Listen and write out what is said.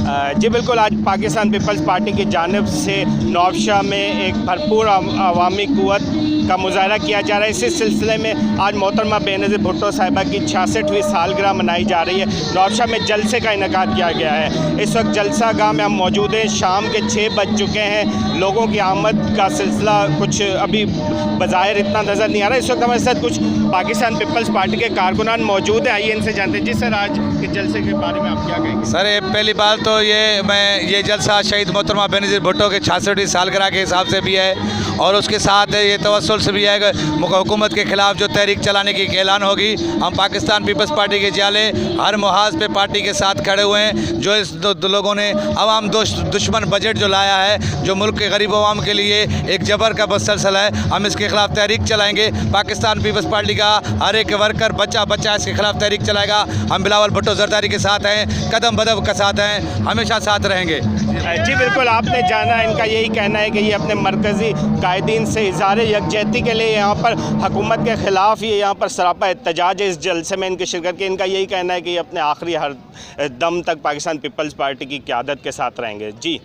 जी बिल्कुल, आज Pakistan peoples party की जानिब से नौशाह में एक भरपूर अवामी क़ुव्वत का मुज़ाहरा किया जा रहा है। इसी सिलसिले में आज मोहतरमा बेनज़ीर भुट्टो साहिबा की 66वीं सालगिरह मनाई जा रही है। नौशाह में जलसे का इनेकाद किया गया है। इस वक्त जलसा गाह में हम मौजूद हैं। शाम के 6 बज चुके हैं। लोगों की आमद का सिलसिला कुछ अभी बज़ाहिर इतना नज़र नहीं आ रहा। इस वक्त हमारे साथ कुछ पाकिस्तान पीपल्स पार्टी के कारकुनान मौजूद हैं। आइए इनसे जानते हैं। जी सर, आज के जलसे के बारे में आप क्या कहेंगे? सर, पहली बात तो ये जलसा शहीद मोहतरमा बेनज़ीर भुट्टो के 66वीं सालगिरह के हिसाब से भी है, और उसके साथ ये तवस्सुल से भी है कि हुकूमत के ख़िलाफ़ जो तहरीक चलाने की ऐलान होगी। हम पाकिस्तान पीपल्स पार्टी के जाले हर मुहाज पे पार्टी के साथ खड़े हुए हैं। जो इस लोगों ने अवाम दुश्मन बजट जो लाया है, जो मुल्क के गरीब अवाम के लिए एक जबर का मुसलसल है, हम इसके ख़िलाफ़ तहरीक चलाएँगे। पाकिस्तान पीपल्स पार्टी का हर एक वर्कर बच्चा इसके ख़िलाफ़ तहरीक चलाएगा। हम बिलावल भुट्टो ज़रदारी के साथ हैं, कदम बदम के साथ हैं, हमेशा साथ रहेंगे। जी बिल्कुल, आपने जाना, इनका यही कहना है कि ये अपने मरकज़ी कायदीन से इज़हार यकजहती के लिए यहाँ पर हुकूमत के ख़िलाफ़ ये यहाँ पर सरापा एहतजाज है। इस जलसे में इनकी शिरकत की इनका यही कहना है कि ये अपने आखिरी हर दम तक पाकिस्तान पीपल्स पार्टी की क़यादत के साथ रहेंगे। जी।